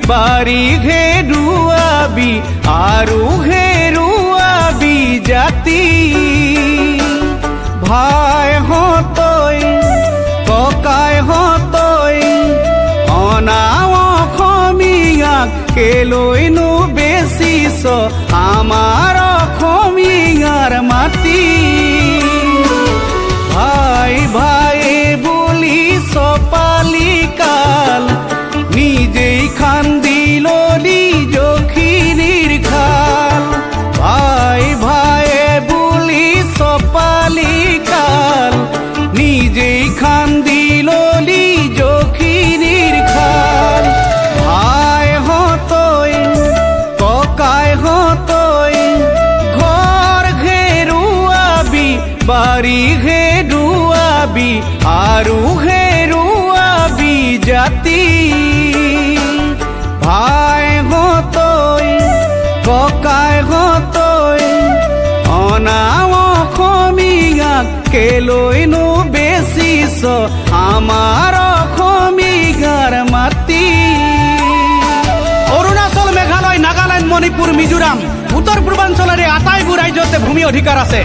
বাৰী ঘেৰুৱাবি আৰু ঘেৰুৱাবি জাতি ভাইহঁতই ককাইহঁতই অনাও অসমীয়াক কেলৈনো বেচিছ আমাৰ অসমীয়াৰ মাটি ভাই ভাই বুলি চপালি কাল নিজেই খান্দি ললি জখিনীৰ খাল ভাই ভাই বুলি চপালি কাল নিজেই খান্দি ললি জখিনীৰ খাল ভাইহঁতই ককাইহঁতই ঘৰ ঘেৰুৱাবি বাৰী ঘেৰুৱাবি আৰু ঘেৰুৱাবি জাতি ভাইহঁতই ককাইহঁতই অনাও অসমীয়াক কেলৈনো বেচিছ আমাৰ অসমীয়াৰ মাটি অৰুণাচল মেঘালয় নাগালেণ্ড মণিপুৰ মিজোৰাম উত্তৰ পূৰ্বাঞ্চলৰ আটাইবোৰ ৰাজ্যতে ভূমি অধিকাৰ আছে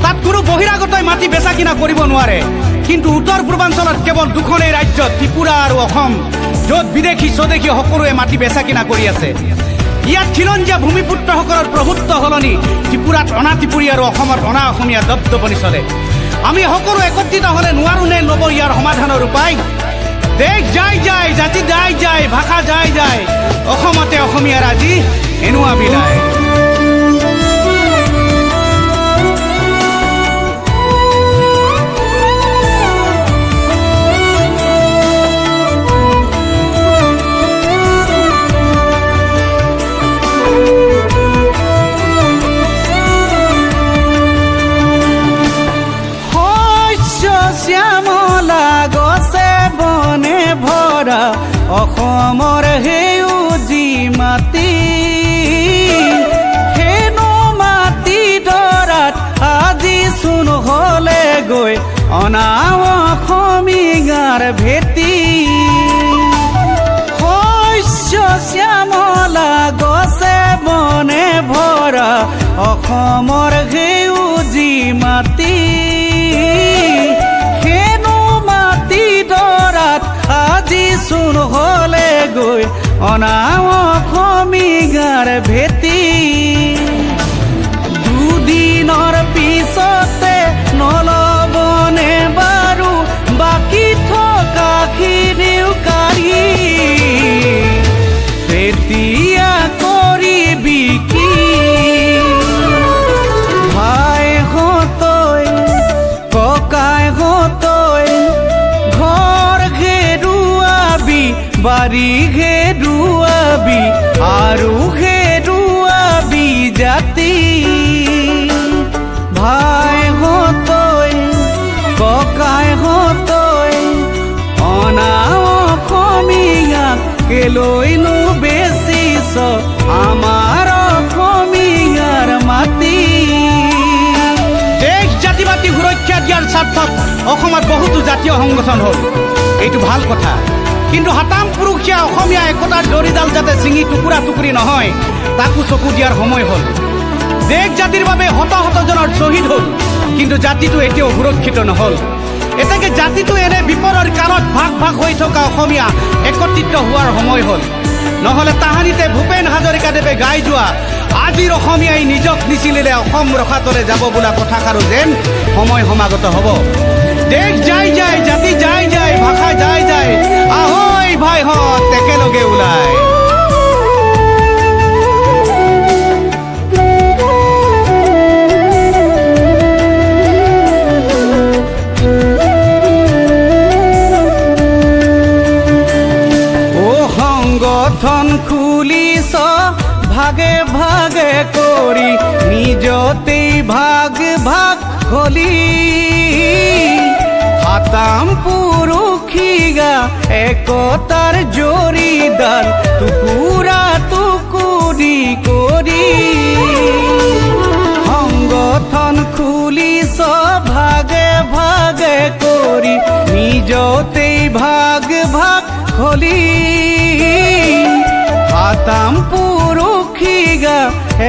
তাত কোনো বহিৰাগতই মাটি বেচা কিনা কৰিব নোৱাৰে কিন্তু উত্তৰ পূৰ্বাঞ্চলত কেৱল দুখনেই ৰাজ্য ত্ৰিপুৰা আৰু অসম য'ত বিদেশী স্বদেশী সকলোৱে মাটি বেচা কিনা কৰি আছে ইয়াত খিলঞ্জীয়া ভূমিপুত্ৰসকলৰ প্ৰভুত্ব সলনি ত্ৰিপুৰাত অনা ত্ৰিপুৰী আৰু অসমত অনা অসমীয়া দপদপনি চলে আমি সকলো একত্ৰিত হ'লে নোৱাৰো নে ল'ব ইয়াৰ সমাধানৰ উপায় দেশ যায় যায় জাতি যায় যায় ভাষা যায় যায় অসমতে অসমীয়াৰ আজি এনুৱা বিলাই অসমৰ সেউজী মাটি হেনো মাটি দৰাত আজি চোন হলে গৈ অনাও অসমীয়াৰ ভেটি শস্য শ্যামলা গছে বনে ভৰা অসমৰ সেউজী মাটি হেনো মাটি দৰাত আজি চোন হলে গৈ অনাও অসমীয়াৰ ভেটি দুদিনৰ পিছতে নলবনে বাৰু বাকী থকাখিনিও কাঢ়ি তেতিয়া কৰিবি কি ভাইহঁতই ককাইহঁতই বাৰী ঘেৰুৱাবি আৰু ঘেৰুৱাবি জাতি ভাইহঁতই ককাইহঁতই অনাও অসমীয়াক কেলৈনো বেচিছ আমাৰ অসমীয়াৰ মাটি দেশ জাতি বাতি সুৰক্ষা দিয়াৰ স্বাৰ্থত অসমত বহুতো জাতীয় সংগঠন হ'ল এইটো ভাল কথা কিন্তু হাতাম পুৰুষীয়া অসমীয়া একতাৰ জৰিডাল যাতে ছিঙি টুকুৰা টুকুৰি নহয় তাকো চকু দিয়াৰ সময় হ'ল দেশ জাতিৰ বাবে শত শতজনৰ শ্বহীদ হ'ল কিন্তু জাতিটো এতিয়াও সুৰক্ষিত নহ'ল এতেকে জাতিটো এনে বিপদৰ কালত ভাগ ভাগ হৈ থকা অসমীয়া একত্ৰিত হোৱাৰ সময় হ'ল নহ'লে তাহানিতে ভূপেন হাজৰিকাদেৱে গাই যোৱা আজিৰ অসমীয়াই নিজক নিচিলিলে অসম ৰখাতলে যাব বোলা কথাষাৰো যেন সময় সমাগত হ'ব দেশ যায় যায় জাতি যায় যায় ভাষা যায় যায় আহৈ ভাইহঁত একেলগে ওলাই সংগঠন খুলিছ ভাগে ভাগে কৰি নিজতেই ভাগ ভাগ হলি হাতাম পুৰুষিগা একতাৰ জৰিডাল টুকুৰা টুকুৰি কৰি সংগঠন খুলিছ ভাগে ভাগে কৰি নিজতেই ভাগ ভাগ হলি হাতাম পুৰুষিগা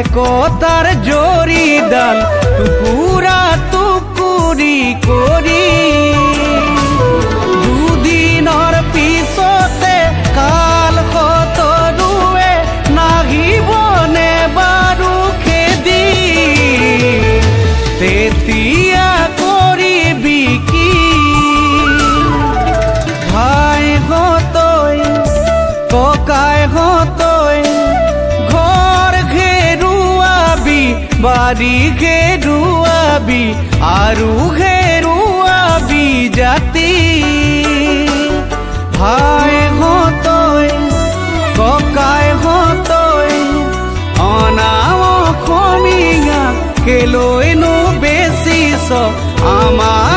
একতাৰ জৰিডাল টুকুৰা টুকুৰি কৰি দুদিনৰ পিছতে কাল সতৰুৱে নাহিবনে বাৰু খেদি তেতিয়া কৰিবি কি ভাই হতৈ ককাই হতৈ ঘৰ ঘেৰুৱাবি বাৰী ঘেৰুৱাবি আৰু ঘেৰুৱাবি জাতি ভাই হতৈ ককাই হতৈ অনাম অসমীয়া কেলৈনো বেচিছ আমাৰ